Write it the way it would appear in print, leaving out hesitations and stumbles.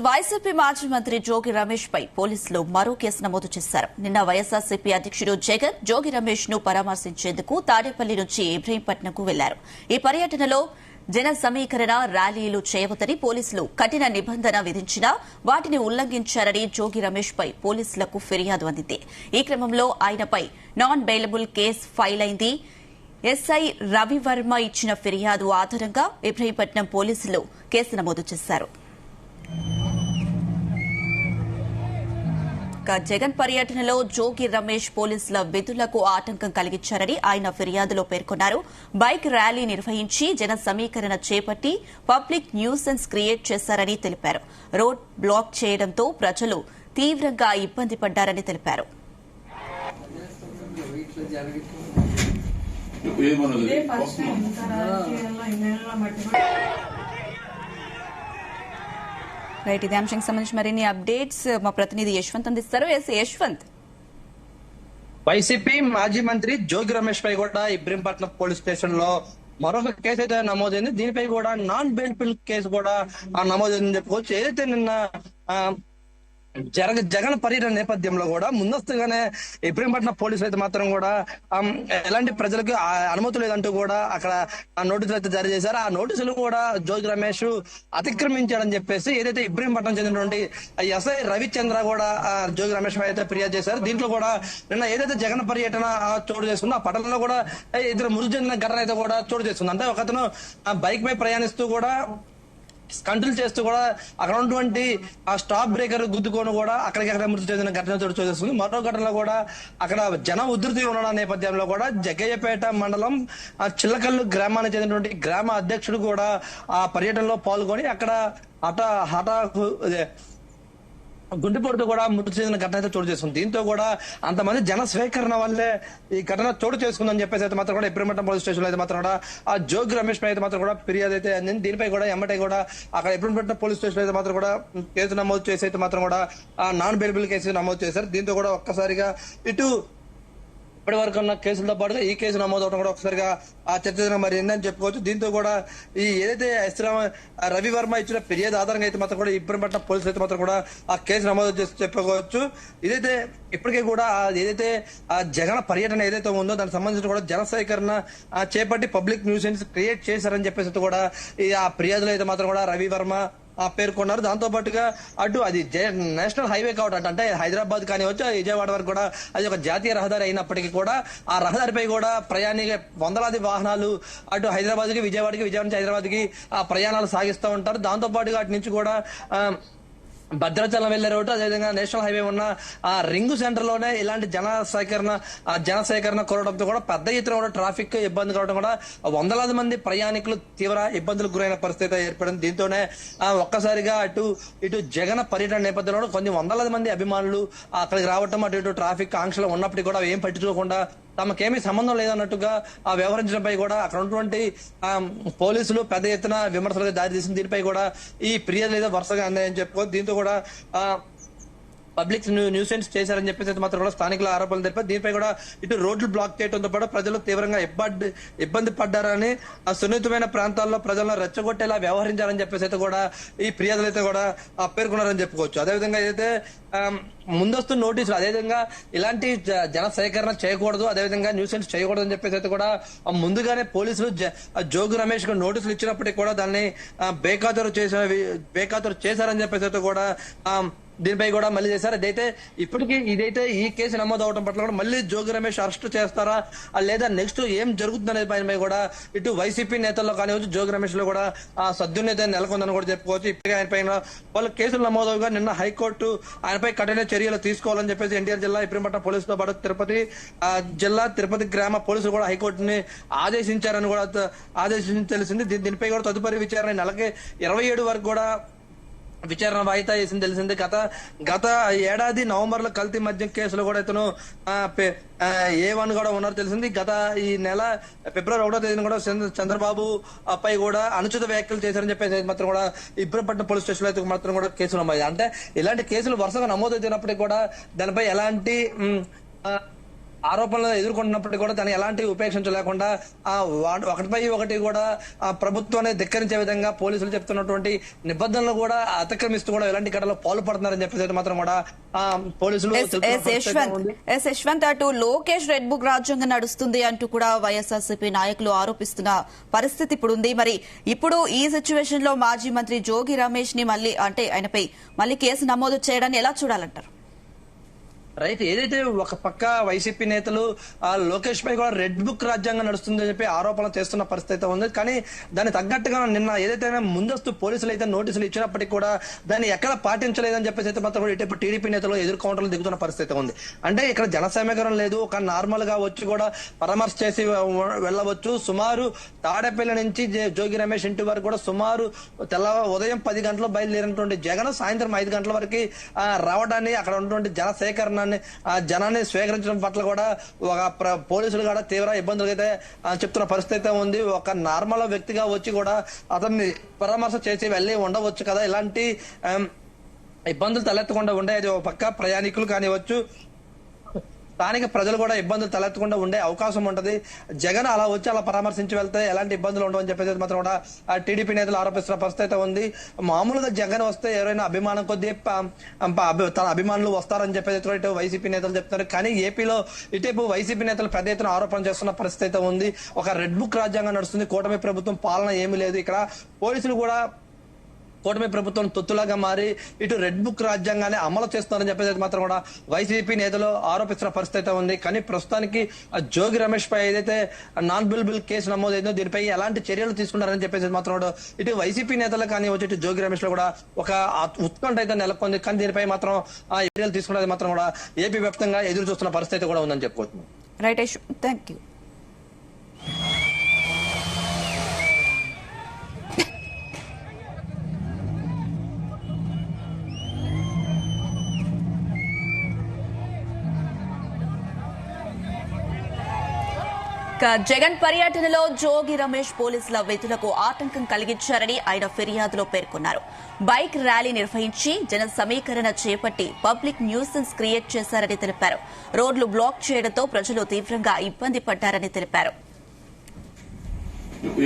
YCP మాజీ మంత్రి జోగి రమేష్ పై పోలీసులు మరో కేసు నమోదు చేశారు. నిన్న వైఎస్ఆర్సీపీ అధ్యక్షుడు జగన్ జోగి రమేష్ ను పరామర్శించేందుకు తాడేపల్లి నుంచి ఇబ్రహీంపట్నంకు వెళ్లారు. ఈ పర్యటనలో జన సమీకరణ ర్యాలీలు చేయవద్దని పోలీసులు కఠిన నిబంధన విధించినా వాటిని ఉల్లంఘించారని జోగి రమేష్ పై పోలీసులకు ఫిర్యాదు అందింది. ఈ క్రమంలో ఆయనపై నాన్ బెయిలబుల్ కేసు ఫైల్ అయింది. ఎస్ఐ రవివర్మ ఇచ్చిన ఫిర్యాదు ఆధారంగా ఇబ్రహీంపట్నం పోలీసులు కేసు నమోదు చేశారు. జగన్ పర్యటనలో జోగి రమేష్ పోలీసుల విధులకు ఆటంకం కలిగించారని ఆయన ఫిర్యాదులో పేర్కొన్నారు. బైక్ ర్యాలీ నిర్వహించి జన సమీకరణ చేపట్టి పబ్లిక్ న్యూసెన్స్ క్రియేట్ చేశారని తెలిపారు. రోడ్ బ్లాక్ చేయడంతో ప్రజలు తీవ్రంగా ఇబ్బంది పడ్డారని తెలిపారు. రైట్, ఇదే అంశానికి సంబంధించి మరిన్ని అప్డేట్స్ మా ప్రతినిధి యశ్వంత్ అందిస్తారు. యశ్వంత్, వైసీపీ మాజీ మంత్రి జోగి రమేష్ పై కూడా ఇబ్రహీంపట్నం పోలీస్ స్టేషన్ లో మరొక కేసు అయితే నమోదైంది. దీనిపై కూడా నాన్ బెయిలబుల్ కేసు కూడా నమోదైందని చెప్పుకోవచ్చు. ఏదైతే నిన్న జగన్ పర్యటన నేపథ్యంలో కూడా ముందస్తుగానే ఇబ్రహీంపట్నం పోలీసులు అయితే మాత్రం కూడా ఎలాంటి ప్రజలకు అనుమతి లేదంటూ కూడా అక్కడ నోటీసులు అయితే జారీ చేశారు. ఆ నోటీసులు కూడా జోగి రమేష్ అతిక్రమించాడని చెప్పేసి ఏదైతే ఇబ్రహీంపట్నం చెందినటువంటి ఎస్ఐ రవిచంద్ర కూడా జోగి రమేష్ అయితే ఫిర్యాదు చేశారు. దీంట్లో కూడా నిన్న ఏదైతే జగన్ పర్యటన చోటు చేసుకుందో ఆ పట్టణంలో కూడా ఇద్దరు మృతి చెందిన ఘటన అయితే కూడా చోటు చేస్తుంది. అంటే ఒకతను బైక్ పై ప్రయాణిస్తూ కూడా కంట్రోల్ చేస్తూ కూడా అక్కడ ఉన్నటువంటి ఆ స్టాప్ బ్రేకర్ గుద్దుకొని కూడా అక్కడికక్కడ మృతి చెందిన ఘటన చోటు చేస్తుంది. మరో ఘటనలో కూడా అక్కడ జన ఉధృతి ఉన్న నేపథ్యంలో కూడా జగ్గయ్యపేట మండలం చిల్లకల్లు గ్రామానికి చెందినటువంటి గ్రామ అధ్యక్షుడు కూడా ఆ పర్యటనలో పాల్గొని అక్కడ గుండెపోటుతో కూడా మృతి చెందిన ఘటన అయితే చోటు చేసుకుంది. దీంతో కూడా అంతమంది జన స్వీకరణ వల్లే ఈ ఘటన చోటు చేసుకుందని చెప్పేసి అయితే మాత్రం కూడా ఇబ్రహీంపట్నం పోలీస్ స్టేషన్ లో అయితే మాత్రం కూడా ఆ జోగి రమేష్ పై అయితే మాత్రం కూడా ఫిర్యాదు అయితే అందింది. దీనిపై కూడా ఎమ్మటే కూడా అక్కడ ఇబ్రహీంపట్నం పోలీస్ స్టేషన్ అయితే మాత్రం కూడా కేసు నమోదు చేసి అయితే మాత్రం కూడా నాన్ బెయిలబుల్ కేసు నమోదు చేశారు. దీంతో కూడా ఒక్కసారిగా ఇటు ఇప్పటి వరకు ఉన్న కేసులతో పాటుగా ఈ కేసు నమోదు అవడం కూడా ఒకసారిగా చర్చ మరి ఏందని చెప్పుకోవచ్చు. దీంతో కూడా ఈ ఏదైతే రవివర్మ ఇచ్చిన ఫిర్యాదు ఆధారంగా అయితే మాత్రం కూడా ఇబ్రహీంపట్నం పోలీసులు అయితే మాత్రం కూడా ఆ కేసు నమోదు చేసి చెప్పుకోవచ్చు. ఇదైతే ఇప్పటికే కూడా ఏదైతే జగన్ పర్యటన ఏదైతే ఉందో దానికి సంబంధించి కూడా జన సేకరణ చేపట్టి పబ్లిక్ న్యూసెన్స్ క్రియేట్ చేశారని చెప్పేసి కూడా ఆ ఫిర్యాదులో అయితే మాత్రం కూడా రవివర్మ పేర్కొన్నారు. దాంతో పాటుగా అటు అది నేషనల్ హైవే కావడం అంటే హైదరాబాద్ కానివచ్చు విజయవాడ వరకు కూడా అది ఒక జాతీయ రహదారి అయినప్పటికీ కూడా ఆ రహదారిపై కూడా వందలాది వాహనాలు అటు హైదరాబాద్ కి విజయవాడ నుంచి హైదరాబాద్ కి ఆ ప్రయాణాలు సాగిస్తూ ఉంటారు. దాంతో పాటుగా అటు నుంచి కూడా భద్రాచలం వెళ్లే రోడ్డు అదేవిధంగా నేషనల్ హైవే ఉన్న ఆ రింగు సెంటర్ లోనే ఇలాంటి జన సేకరణ కోరడంతో కూడా పెద్ద ఎత్తున కూడా ట్రాఫిక్ ఇబ్బంది కావడం కూడా వందలాది మంది ప్రయాణికులు తీవ్ర ఇబ్బందులకు గురైన పరిస్థితి ఏర్పడింది. దీంతోనే ఒక్కసారిగా ఇటు జగన్ పర్యటన నేపథ్యంలో కొన్ని వందలాది మంది అభిమానులు అక్కడికి రావటం అటు ట్రాఫిక్ ఆంక్షలు ఉన్నప్పటికీ కూడా ఏం పట్టించుకోకుండా తమకేమీ సంబంధం లేదన్నట్టుగా వ్యవహరించడంపై కూడా అక్కడ ఉన్నటువంటి పోలీసులు పెద్ద ఎత్తున విమర్శలకు దారితీసింది. దీనిపై కూడా ఈ ఫిర్యాదులు ఏదో వరుసగా అందాయని చెప్పుకో. దీంతో కూడా పబ్లిక్ న్యూసెన్స్ చేశారని చెప్పేసి మాత్రం కూడా స్థానికుల ఆరోపణలు తెలిపారు. దీనిపై కూడా ఇటు రోడ్లు బ్లాక్ చేయడంతో పాటు ప్రజలు తీవ్రంగా ఇబ్బంది పడ్డారని ఆ సున్నితమైన ప్రాంతాల్లో ప్రజలను రెచ్చగొట్టేలా వ్యవహరించారని చెప్పేసి అయితే కూడా ఈ ఫిర్యాదులు అయితే కూడా పేర్కొన్నారని చెప్పుకోవచ్చు. అదేవిధంగా ఏదైతే ముందస్తు నోటీసులు అదేవిధంగా ఇలాంటి జన సేకరణ చేయకూడదు అదేవిధంగా న్యూసెన్స్ చేయకూడదు అని చెప్పేసి అయితే కూడా ముందుగానే పోలీసులు జోగి రమేష్ కు నోటీసులు ఇచ్చినప్పటికీ కూడా దాన్ని బేఖాతరు చేశారని చెప్పేసి అయితే కూడా దీనిపై కూడా మళ్ళీ చేశారు. ఇదైతే ఈ కేసు నమోదు అవడం పట్ల కూడా మళ్ళీ జోగి రమేష్ అరెస్ట్ చేస్తారా లేదా నెక్స్ట్ ఏం జరుగుతుందనే పైన కూడా ఇటు వైసీపీ నేతల్లో కానివచ్చు జోగి రమేష్ లో కూడా సద్దున్నత నెలకొందని కూడా చెప్పుకోవచ్చు. ఇప్పటికే ఆయన పైన వాళ్ళ కేసులు నమోదవుగా నిన్న హైకోర్టు ఆయనపై కఠిన చర్యలు తీసుకోవాలని చెప్పేసి ఎన్టీఆర్ జిల్లా ఇబ్రహీంపట్నం పోలీసులతో పాటు తిరుపతి గ్రామ పోలీసులు కూడా హైకోర్టుని ఆదేశించారని కూడా తెలిసింది. దీనిపై కూడా తదుపరి విచారణ నెలకి 27 వరకు కూడా విచారణ వాయిదా చేసింది తెలిసింది. గత ఏడాది నవంబర్ లో కల్తీ మద్యం కేసులో కూడా ఇతను A1 కూడా ఉన్నారు తెలిసింది. ఈ నెల ఫిబ్రవరి 1వ తేదీన కూడా చంద్రబాబు పై కూడా అనుచిత వ్యాఖ్యలు చేశారని చెప్పేసి మాత్రం కూడా ఇబ్రహీంపట్నం పోలీస్ స్టేషన్ లో అయితే మాత్రం కూడా కేసులు నమోదు. అంటే ఇలాంటి కేసులు వరుసగా నమోదవుతున్నప్పటికీ కూడా దానిపై ఎలాంటి ఆరోపణలు ఎదుర్కొంటున్నప్పటికీ కూడా దాన్ని ఎలాంటి ఉపేక్షించ లేకుండా ఒకటిపై ఒకటి కూడా ప్రభుత్వాన్ని ధిక్కరించే విధంగా పోలీసులు చెప్తున్నటువంటి నిబంధనలు కూడా అతిక్రమిస్తూ కూడా ఎలాంటి ఘటనలో పాల్పడుతున్నారని చెప్పేసి మాత్రం కూడా పోలీసులు యశ్వంత్, అటు లోకేష్ రెడ్ బుక్ రాజ్యాంగం నడుస్తుంది అంటూ కూడా వైఎస్ఆర్సీపీ నాయకులు ఆరోపిస్తున్న పరిస్థితి ఇప్పుడు ఉంది. మరి ఇప్పుడు ఈ సిచ్యువేషన్ లో మాజీ మంత్రి జోగి రమేష్ ని ఆయనపై మళ్ళీ కేసు నమోదు చేయడాన్ని ఎలా చూడాలంటారు? రైట్, ఏదైతే ఒక పక్క వైసీపీ నేతలు లోకేష్ పై కూడా రెడ్ బుక్ రాజ్యాంగం నడుస్తుందని చెప్పి ఆరోపణలు చేస్తున్న పరిస్థితి ఉంది. కానీ దాన్ని తగ్గట్టుగా నిన్న ఏదైతే ముందస్తు పోలీసులు అయితే నోటీసులు ఇచ్చినప్పటికీ కూడా దాన్ని ఎక్కడ పాటించలేదని చెప్పేసి అయితే మాత్రం ఇటు టీడీపీ నేతలు ఎదుర్కొంటలు దిగుతున్న పరిస్థితి ఉంది. అంటే ఇక్కడ జన సమీకరణ లేదు, ఒక నార్మల్ గా వచ్చి కూడా పరామర్శ చేసి వెళ్ళవచ్చు. సుమారు తాడేపల్లి నుంచి జోగి రమేష్ ఇంటి వరకు కూడా సుమారు ఉదయం 10 గంటలు బయలుదేరినటువంటి జగన్ సాయంత్రం 5 గంటల వరకు రావడాన్ని, అక్కడ ఉన్నటువంటి జన సేకరణ జనాన్ని స్వీకరించడం పట్ల కూడా ఒక పోలీసులు కూడా తీవ్ర ఇబ్బందులు అయితే చెప్తున్న పరిస్థితి ఉంది. ఒక నార్మల్ వ్యక్తిగా వచ్చి కూడా అతన్ని పరామర్శ చేసి వెళ్ళి ఉండవచ్చు కదా, ఇలాంటి ఇబ్బందులు తలెత్తకుండా ఉండే అది ఒక పక్క ప్రయాణికులు కానివచ్చు, స్థానిక ప్రజలు కూడా ఇబ్బందులు తలెత్తకుండా ఉండే అవకాశం ఉంటది. జగన్ అలా వచ్చి అలా పరామర్శించి వెళ్తే ఎలాంటి ఇబ్బందులు ఉండవని చెప్పేసి మాత్రం కూడా టీడీపీ నేతలు ఆరోపిస్తున్న పరిస్థితి ఉంది. మామూలుగా జగన్ వస్తే ఎవరైనా అభిమానం కొద్దీ తన అభిమానులు వస్తారని చెప్పేసి ఇటు వైసీపీ నేతలు చెప్తున్నారు. కానీ ఏపీలో ఇటువైపు వైసీపీ నేతలు పెద్ద ఎత్తున ఆరోపణ చేస్తున్న పరిస్థితి ఉంది. ఒక రెడ్ బుక్ రాజ్యాంగం నడుస్తుంది, కూటమి ప్రభుత్వం పాలన ఏమీ లేదు. ఇక్కడ పోలీసులు కూడా కూటమి ప్రభుత్వం తొత్తులాగా మారి ఇటు రెడ్ బుక్ రాజ్యాంగాన్ని అమలు చేస్తున్నారని చెప్పేసి మాత్రం కూడా వైసీపీ నేతలు ఆరోపిస్తున్న పరిస్థితి ఉంది. కానీ ప్రస్తుతానికి జోగి రమేష్ పై ఏదైతే నాన్ బిల్ కేసు నమోదైందో దీనిపై ఎలాంటి చర్యలు తీసుకున్నారని చెప్పేసి మాత్రం ఇటు వైసీపీ నేతలు కానీ వచ్చి ఇటు జోగి రమేష్ లో కూడా ఒక ఉత్కంఠ అయితే నెలకొంది. కానీ దీనిపై మాత్రం చర్యలు తీసుకున్నది మాత్రం కూడా ఏపీ వ్యాప్తంగా ఎదురు చూస్తున్న పరిస్థితి కూడా ఉందని చెప్పుకోవచ్చు. Right, thank you. జగన్ పర్యటనలో జోగి రమేష్ పోలీసుల విధులకు ఆటంకం కలిగించారని ఆయన ఫిర్యాదులో పేర్కొన్నారు. బైక్ ర్యాలీ నిర్వహించి జన సమీకరణ చేపట్టి పబ్లిక్ న్యూసెన్స్ క్రియేట్ చేశారని తెలిపారు. రోడ్లు బ్లాక్ చేయడంతో ప్రజలు తీవ్రంగా ఇబ్బంది పడ్డారని తెలిపారు. ఏ